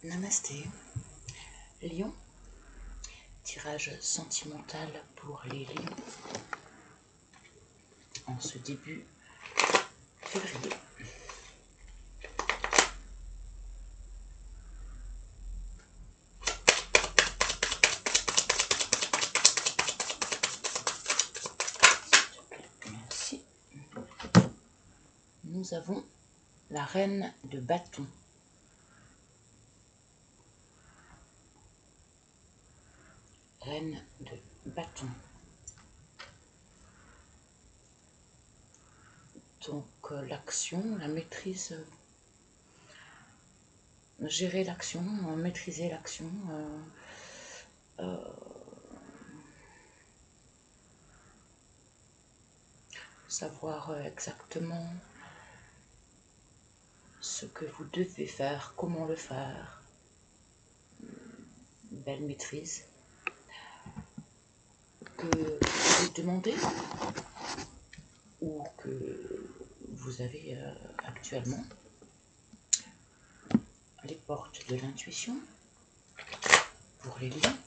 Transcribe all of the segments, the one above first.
Namasté, Lion, tirage sentimental pour les lions en ce début février. Merci. Nous avons la reine de bâton. Reine de bâton. Donc l'action, la maîtrise, gérer l'action, maîtriser l'action, savoir exactement ce que vous devez faire, comment le faire. Belle maîtrise que vous demandez ou que vous avez actuellement. Les portes de l'intuition pour les lions.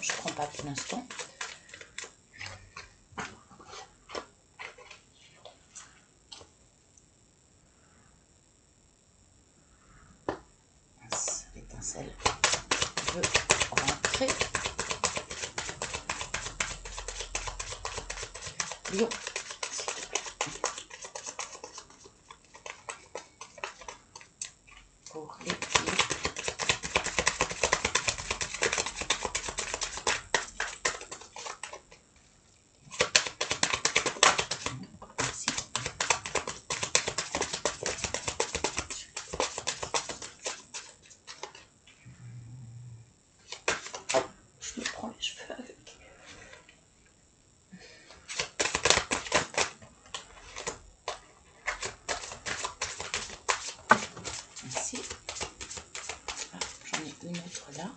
Je ne prends pas pour l'instant. L'étincelle veut rentrer. Lion, s'il te plaît. Pour les lions. Merci. Je me prends les cheveux avec. Merci. Ah, j'en ai une autre là.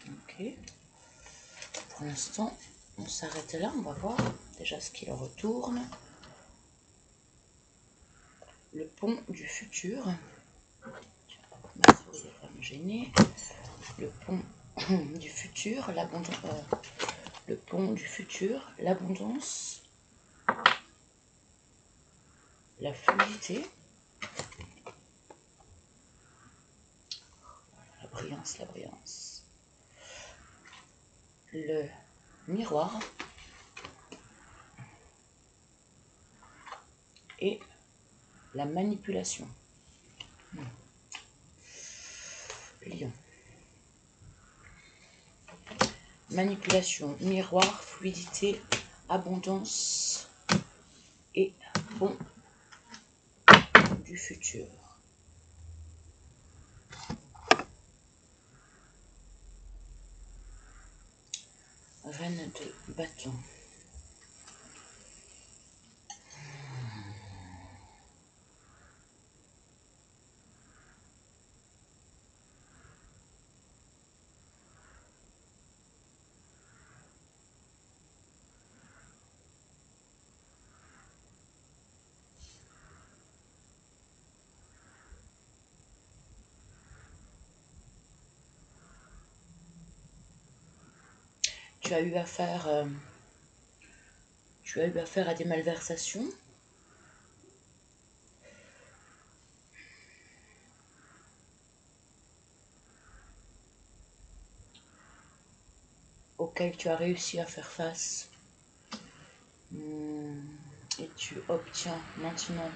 Ok. Pour l'instant, on s'arrête là. On va voir déjà ce qu'il retourne. Le pont du futur. Ma souris va me gêner. Le pont du futur, l'abondance. Le pont du futur, l'abondance, la fluidité, la brillance, le miroir et la manipulation. Lion. Manipulation, miroir, fluidité, abondance et pont du futur. Reine de bâton. Tu as eu affaire à des malversations. Auxquelles tu as réussi à faire face. Et tu obtiens maintenant.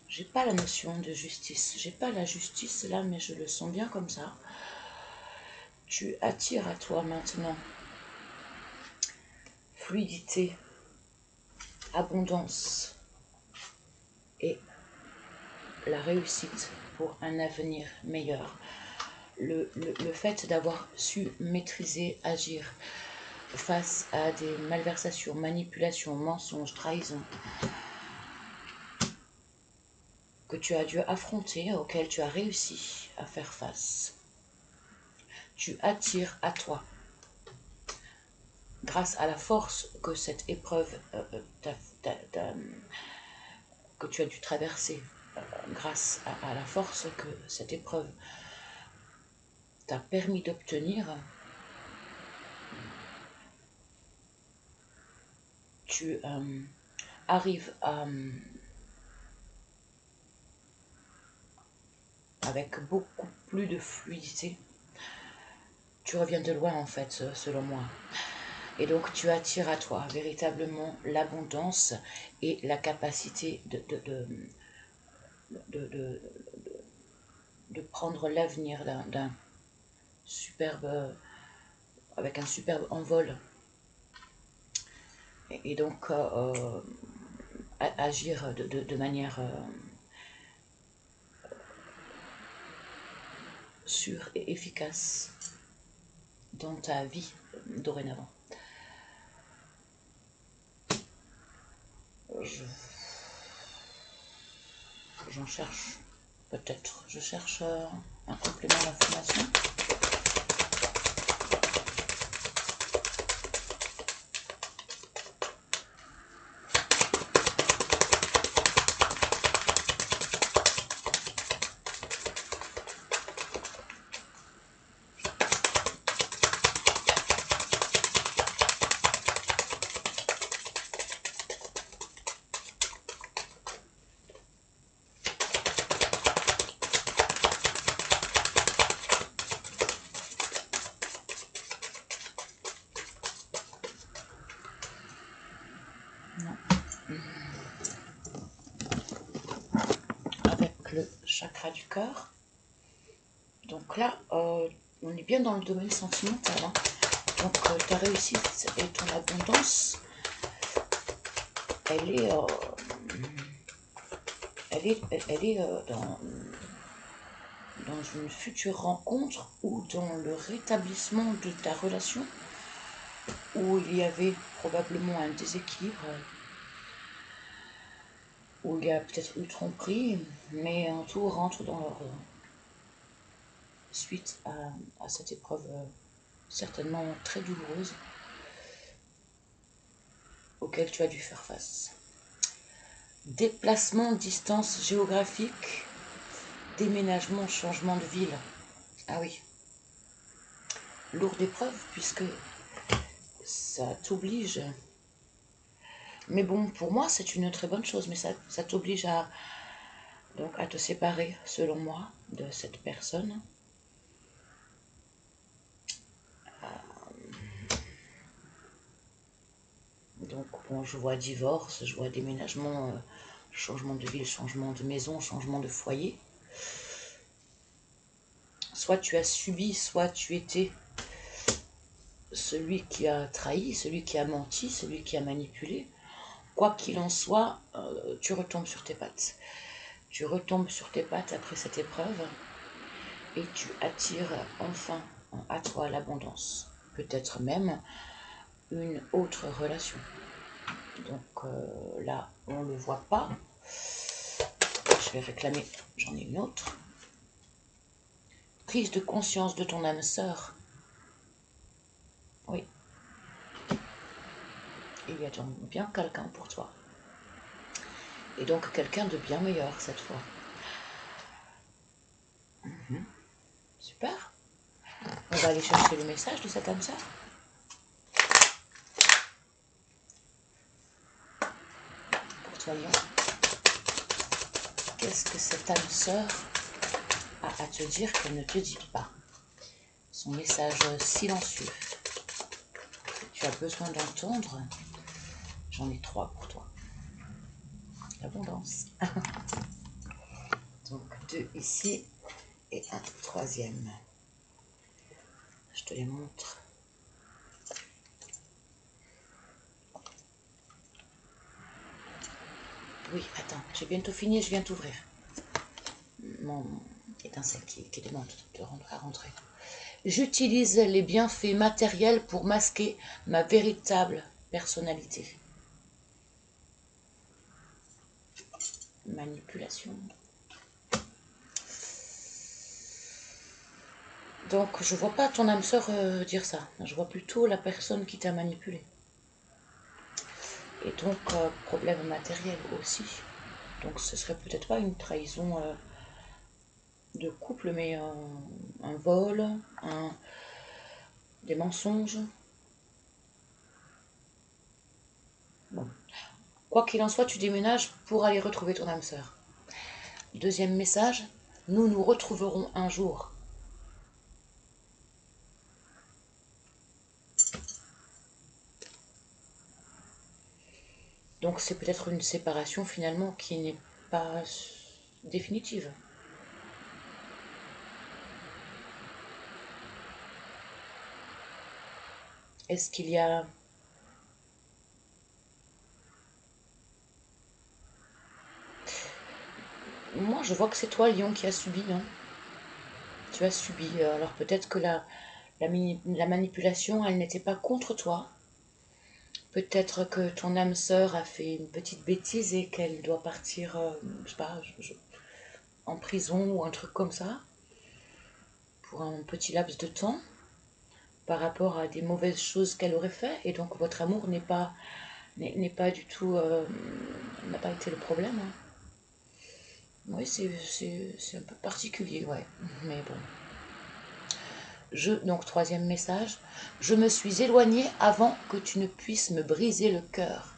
J'ai pas la notion de justice. J'ai pas la justice là, mais je le sens bien comme ça. Tu attires à toi maintenant fluidité, abondance et la réussite pour un avenir meilleur. Le fait d'avoir su maîtriser, agir face à des malversations, manipulations, mensonges, trahisons que tu as dû affronter, auxquels tu as réussi à faire face. Tu attires à toi grâce à la force que cette épreuve que tu as dû traverser, grâce à la force que cette épreuve t'a permis d'obtenir, tu arrives avec beaucoup plus de fluidité. Tu reviens de loin en fait, selon moi. Et donc tu attires à toi véritablement l'abondance et la capacité de prendre l'avenir d'un superbe, avec un superbe envol. Et donc agir de manière sûre et efficace dans ta vie dorénavant. J'en cherche peut-être. Je cherche un complément d'information. Avec le chakra du cœur. Donc là, on est bien dans le domaine sentimental. Hein. Donc ta réussite et ton abondance, elle est dans une future rencontre ou dans le rétablissement de ta relation où il y avait probablement un déséquilibre, où il y a peut-être eu tromperie, mais tout rentre dans l'ordre suite à cette épreuve certainement très douloureuse auquel tu as dû faire face. Déplacement, distance géographique, déménagement, changement de ville. Ah oui. Lourde épreuve puisque ça t'oblige. Mais bon, pour moi, c'est une très bonne chose, mais ça t'oblige donc à te séparer, selon moi, de cette personne. Donc, bon, je vois divorce, je vois déménagement, changement de ville, changement de maison, changement de foyer. Soit tu as subi, soit tu étais celui qui a trahi, celui qui a menti, celui qui a manipulé. Quoi qu'il en soit, tu retombes sur tes pattes. Tu retombes sur tes pattes après cette épreuve et tu attires enfin à toi l'abondance. Peut-être même une autre relation. Donc là, on ne le voit pas. Je vais réclamer, j'en ai une autre. Prise de conscience de ton âme sœur. Oui. Il y a donc bien quelqu'un pour toi. Et donc quelqu'un de bien meilleur cette fois. Super. On va aller chercher le message de cette âme sœur. Pour toi, Lion. Qu'est-ce que cette âme sœur a à te dire qu'elle ne te dit pas? Son message silencieux que tu as besoin d'entendre. J'en ai 3 pour toi. L'abondance. Donc 2 ici et un troisième. Je te les montre. Oui, attends, j'ai bientôt fini, je viens t'ouvrir. Mon étincelle qui demande à rentrer. J'utilise les bienfaits matériels pour masquer ma véritable personnalité. Manipulation. Donc, je vois pas ton âme sœur dire ça. Je vois plutôt la personne qui t'a manipulé. Et donc, problème matériel aussi. Donc, ce serait peut-être pas une trahison de couple, mais un vol, des mensonges. Bon. Quoi qu'il en soit, tu déménages pour aller retrouver ton âme sœur. Deuxième message, nous nous retrouverons un jour. Donc c'est peut-être une séparation finalement qui n'est pas définitive. Est-ce qu'il y a... Moi je vois que c'est toi, Lion, qui a subi. Hein. Tu as subi. Alors peut-être que la manipulation, elle n'était pas contre toi. Peut-être que ton âme sœur a fait une petite bêtise et qu'elle doit partir, je sais pas, en prison ou un truc comme ça, pour un petit laps de temps, par rapport à des mauvaises choses qu'elle aurait fait. Et donc votre amour n'est pas du tout, n'a pas été le problème. Hein. Oui, c'est un peu particulier, ouais. Mais bon. Donc troisième message, je me suis éloignée avant que tu ne puisses me briser le cœur.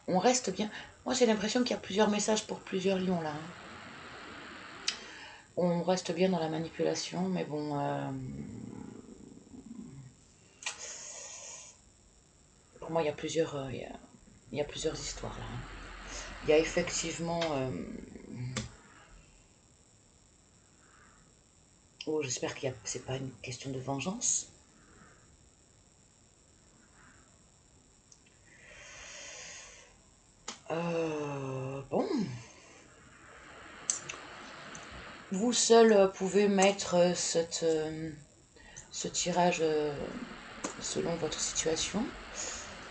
On reste bien. Moi j'ai l'impression qu'il y a plusieurs messages pour plusieurs lions là. Hein. On reste bien dans la manipulation, mais bon. Pour moi il y a plusieurs, il y a plusieurs histoires là. Hein. Il y a effectivement. Oh, j'espère que c'est pas une question de vengeance. Bon. Vous seul pouvez mettre ce tirage selon votre situation.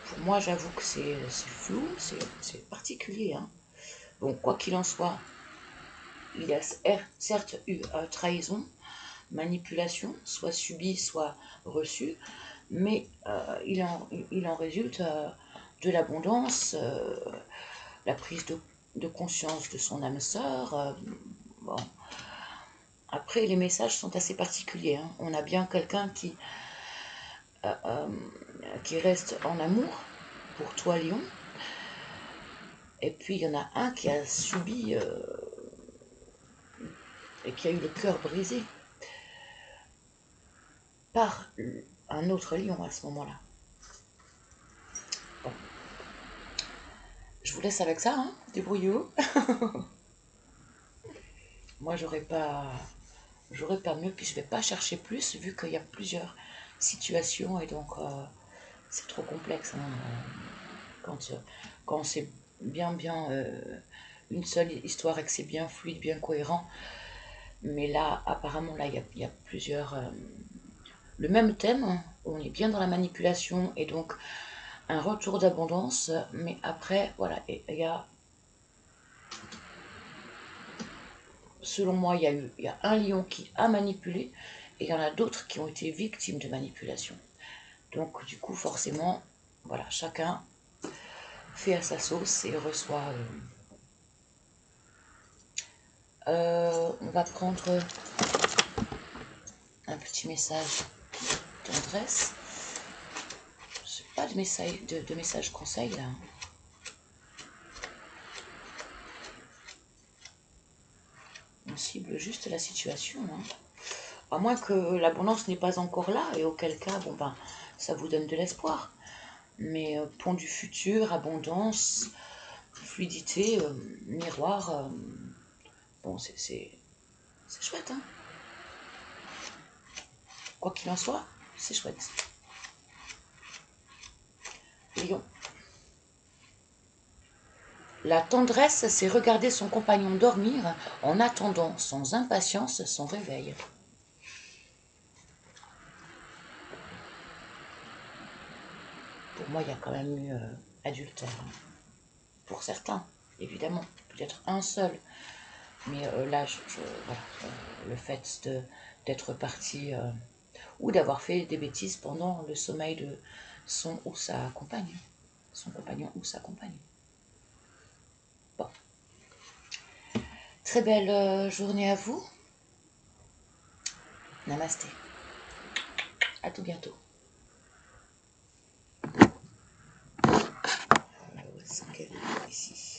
Pour moi, j'avoue que c'est flou, c'est particulier. Hein. Bon, quoi qu'il en soit, il y a certes eu trahison, manipulation, soit subie, soit reçue, mais il en résulte de l'abondance, la prise de conscience de son âme sœur. Bon. Après, les messages sont assez particuliers. Hein. On a bien quelqu'un qui reste en amour pour toi, Lion. Et puis, il y en a un qui a subi et qui a eu le cœur brisé par un autre lion à ce moment-là. Bon. Je vous laisse avec ça, hein. Débrouillez-vous. Moi, j'aurais pas mieux, puis je vais pas chercher plus, vu qu'il y a plusieurs situations, et donc c'est trop complexe. Hein. Quand c'est bien une seule histoire et que c'est bien fluide, bien cohérent, mais là, apparemment, là, il y a plusieurs... le même thème, hein. On est bien dans la manipulation, et donc un retour d'abondance, mais après, voilà, il y a... Selon moi, il y a un lion qui a manipulé, et il y en a d'autres qui ont été victimes de manipulation. Donc, du coup, forcément, voilà, chacun fait à sa sauce et reçoit... on va prendre un petit message de tendresse. Je n'ai pas de message conseil là. On cible juste la situation. Hein. À moins que l'abondance n'est pas encore là, et auquel cas, bon ben, ça vous donne de l'espoir. Mais pont du futur, abondance, fluidité, miroir, bon, c'est chouette. Hein. Quoi qu'il en soit, c'est chouette. Lion. La tendresse, c'est regarder son compagnon dormir en attendant sans impatience son réveil. Pour moi, il y a quand même eu adultère. Pour certains, évidemment. Peut-être un seul Mais là, voilà, le fait d'être parti ou d'avoir fait des bêtises pendant le sommeil de son ou sa compagne, son compagnon ou sa compagne. Bon. Très belle journée à vous. Namasté. À tout bientôt. On va voir qu'elle est ici.